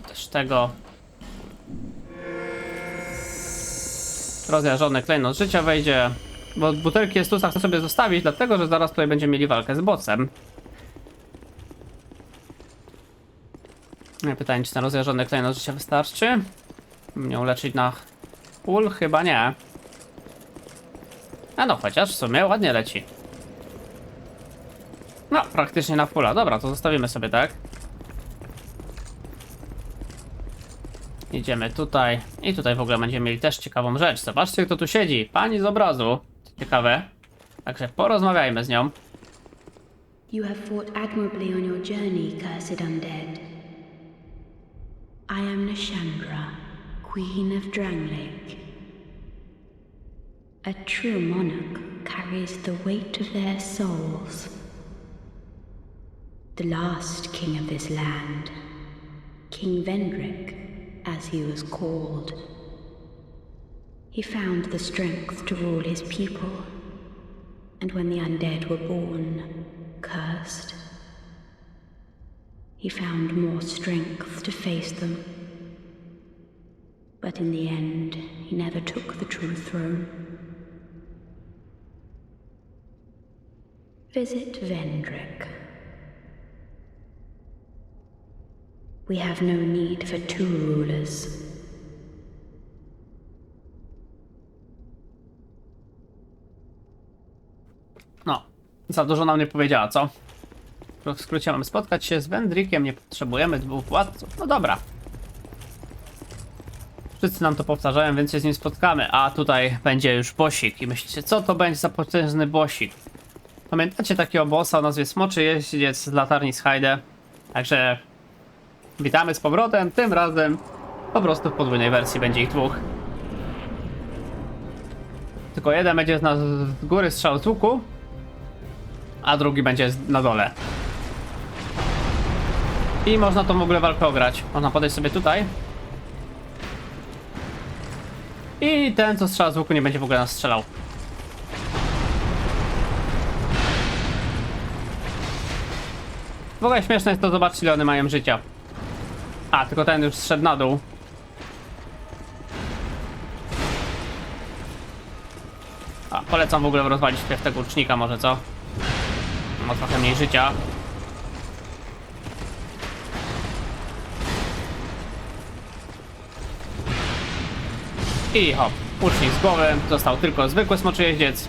S1: też tego. Rozjażony klejnot życia wejdzie. Bo butelki Jestusa chcę sobie zostawić, dlatego że zaraz tutaj będziemy mieli walkę z bossem. Pytanie, czy ten rozjażony klejnot życia wystarczy? Mnie uleczyć na full? Chyba nie. A no, chociaż w sumie ładnie leci. No, praktycznie na fulla. Dobra, to zostawimy sobie, tak? Idziemy tutaj. I tutaj w ogóle będziemy mieli też ciekawą rzecz. Zobaczcie, kto tu siedzi. Pani z obrazu. Ciekawe. Także porozmawiajmy z nią.
S5: You have fought admirably on your journey, cursed undead. I am Nashandra, Queen of Dranglake. A true monarch carries the weight of their souls. The last king of this land, King Vendrick, as he was called. He found the strength to rule his people, and when the undead were born, cursed, he found more strength to face them. But in the end, he never took the true throne. Visit Vendrick. We have no need for two rulers.
S1: No, za dużo nam nie powiedziała, co? W skrócie mamy spotkać się z Vendrickiem, nie potrzebujemy dwóch władców. No dobra. Wszyscy nam to powtarzają, więc się z nim spotkamy. A tutaj będzie już bossik. I myślicie, co to będzie za potężny bossik? Pamiętacie takiego bossa o nazwie Smoczy Jeździec z latarni z Hyde? Także witamy z powrotem. Tym razem po prostu w podwójnej wersji będzie ich dwóch. Tylko jeden będzie z góry strzał z łuku, a drugi będzie na dole. I można tą w ogóle walkę ograć. Można podejść sobie tutaj. I ten, co strzela z łuku, nie będzie w ogóle nas strzelał. W ogóle śmieszne jest to, zobaczcie, ile one mają życia. A, tylko ten już zszedł na dół. A, polecam w ogóle rozwalić wpierw tego łucznika może, co? Ma trochę mniej życia. I hop, łucznik z głowy, został tylko zwykły smoczy jeździec.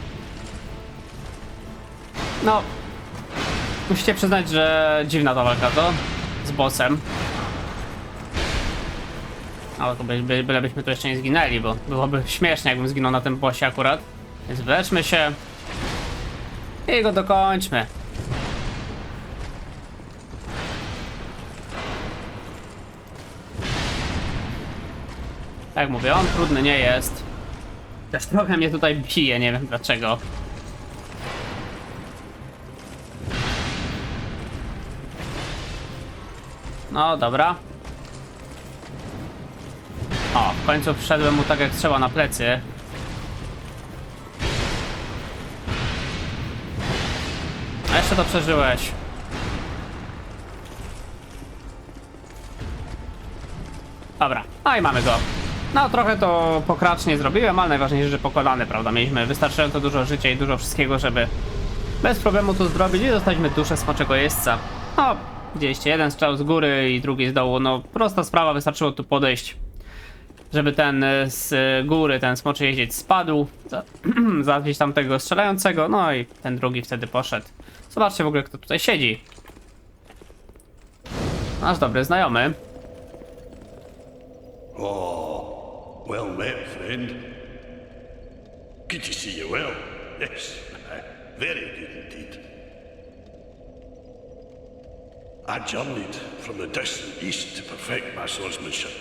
S1: No, musicie przyznać, że dziwna ta walka to z bossem. Ale to bylebyśmy tu jeszcze nie zginęli, bo byłoby śmiesznie, jakbym zginął na tym bossie akurat. Więc wyleczmy się i go dokończmy. Tak mówię, on trudny nie jest. Też trochę mnie tutaj bije, nie wiem dlaczego. No dobra. O, w końcu wszedłem mu tak jak trzeba na plecy. A jeszcze to przeżyłeś. Dobra, no i mamy go. No trochę to pokracznie zrobiłem, ale najważniejsze, że pokonany, prawda? Mieliśmy wystarczająco dużo życia i dużo wszystkiego, żeby bez problemu to zrobić i dostaliśmy duszę smoczego jeźdźca. No, widzieliście, jeden strzał z góry i drugi z dołu, no prosta sprawa, wystarczyło tu podejść, żeby ten z góry, ten smoczy jeździec spadł, załatwić tamtego strzelającego, no i ten drugi wtedy poszedł. Zobaczcie w ogóle, kto tutaj siedzi. Nasz dobry znajomy.
S6: Oh, well met, friend. Good to see you well. Yes, very good indeed. I journeyed from the distant east to perfect my swordsmanship.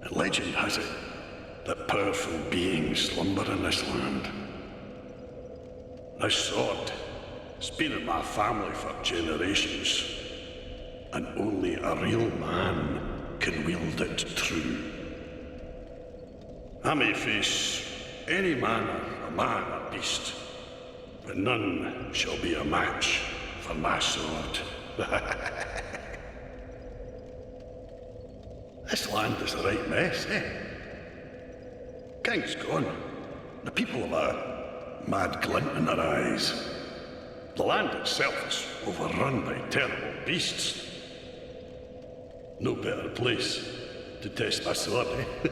S6: And legend has it that powerful beings slumber in this land. This sword has been in my family for generations, and only a real man can wield it true. I may face any manner of man or beast, but none shall be a match for my sword. This land is a right mess, eh? King's gone. The people have a mad glint in their eyes. The land itself is overrun by terrible beasts. No better place to test my sword, eh?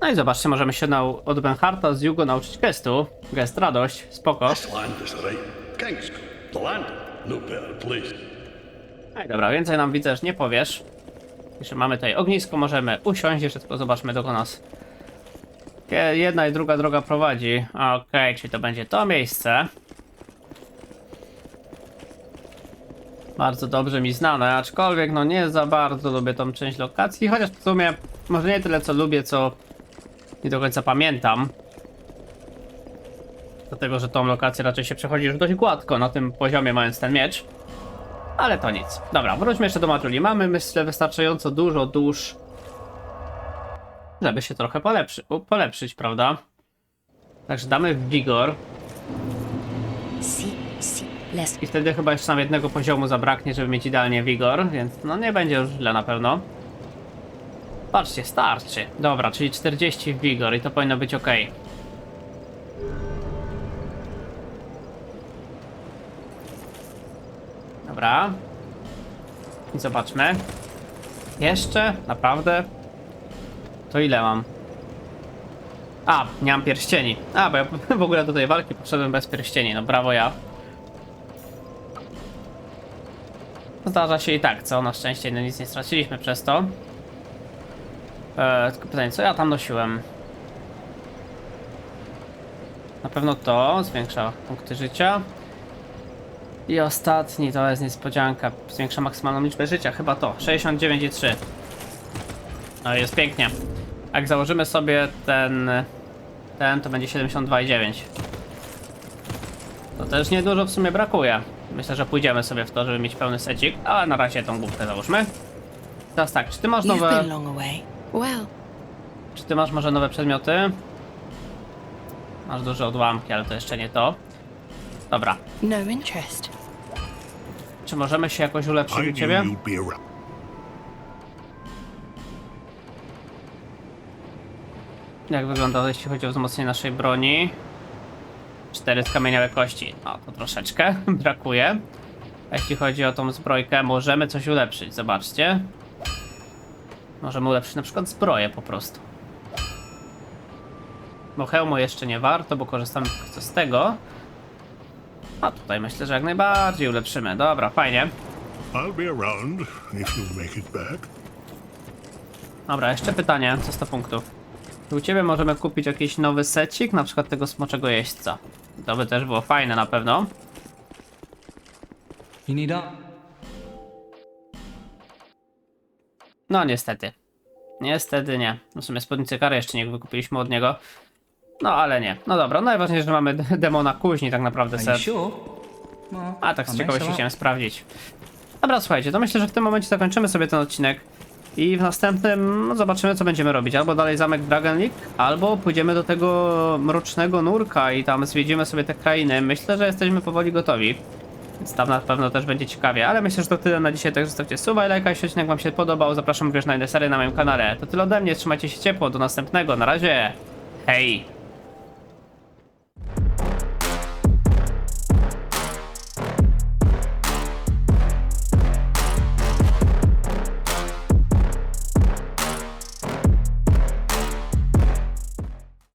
S1: No i zobaczcie, możemy się od Bernharda z Jugo nauczyć gestu. Gest radość, spoko.
S6: This land is a right king's gone. The land, no better place.
S1: No i dobra, więcej nam widzę, że nie powiesz. Jeszcze mamy tutaj ognisko, możemy usiąść, jeszcze tylko zobaczmy, dokąd nas jedna i druga droga prowadzi. Okej, czyli to będzie to miejsce. Bardzo dobrze mi znane, aczkolwiek no nie za bardzo lubię tą część lokacji, chociaż w sumie może nie tyle co lubię, co nie do końca pamiętam. Dlatego, że tą lokację raczej się przechodzi już dość gładko na tym poziomie, mając ten miecz. Ale to nic. Dobra, wróćmy jeszcze do Matuli. Mamy, myślę, wystarczająco dużo dusz, żeby się trochę polepszyć, prawda? Także damy w wigor. I wtedy chyba jeszcze nam jednego poziomu zabraknie, żeby mieć idealnie wigor, więc no nie będzie już źle na pewno. Patrzcie, starczy. Dobra, czyli 40 w wigor i to powinno być ok. Dobra. I zobaczmy. Jeszcze? Naprawdę? To ile mam? A, nie mam pierścieni. A, bo ja w ogóle do tej walki podszedłem bez pierścieni. No brawo ja. Zdarza się i tak, co? Na szczęście no nic nie straciliśmy przez to. Tylko pytanie, co ja tam nosiłem? Na pewno to zwiększa punkty życia. I ostatni to jest niespodzianka. Zwiększa maksymalną liczbę życia. Chyba to. 69,3. No i jest pięknie. Jak założymy sobie ten to będzie 72,9. To też niedużo w sumie brakuje. Myślę, że pójdziemy sobie w to, żeby mieć pełny secik. Ale na razie tą główkę załóżmy. Teraz tak, czy ty masz
S2: You've
S1: nowe...
S2: been long away. Well,
S1: Czy ty masz może nowe przedmioty? Masz duże odłamki, ale to jeszcze nie to. Dobra.
S2: no interest.
S1: Czy możemy się jakoś ulepszyć
S6: I
S1: u
S6: knew
S1: ciebie?
S6: you'd be around.
S1: Jak wygląda, jeśli chodzi o wzmocnienie naszej broni? 4 skamieniałe kości. O, to troszeczkę brakuje. A jeśli chodzi o tą zbrojkę, możemy coś ulepszyć. Zobaczcie. Możemy ulepszyć na przykład zbroję po prostu. Bo hełmu jeszcze nie warto, bo korzystamy tylko z tego. A tutaj myślę, że jak najbardziej ulepszymy. Dobra, fajnie.
S6: I'll be around if you'll make it back.
S1: Dobra, jeszcze pytanie, co 100 punktów. Czy u ciebie możemy kupić jakiś nowy secik, na przykład tego smoczego jeźdźca? To by też było fajne na pewno.
S7: You need up?
S1: No niestety. Niestety nie. W sumie spódnicy kary jeszcze nie wykupiliśmy od niego. No ale nie. No dobra, najważniejsze, że mamy demona kuźni tak naprawdę
S7: Are you
S1: set.
S7: sure? Well,
S1: A tak z
S7: I'll
S1: ciekawości
S7: mess it
S1: chciałem
S7: up.
S1: sprawdzić. Dobra, słuchajcie, to myślę, że w tym momencie zakończymy sobie ten odcinek. I w następnym no, zobaczymy, co będziemy robić. Albo dalej zamek Dragon League, albo pójdziemy do tego mrocznego nurka i tam zwiedzimy sobie te krainy. Myślę, że jesteśmy powoli gotowi. Więc tam na pewno też będzie ciekawie. Ale myślę, że to tyle na dzisiaj, także zostawcie suba i lajka, jeśli odcinek wam się podobał. Zapraszam również na inne serie na moim kanale. To tyle ode mnie, trzymajcie się ciepło, do następnego, na razie. Hej!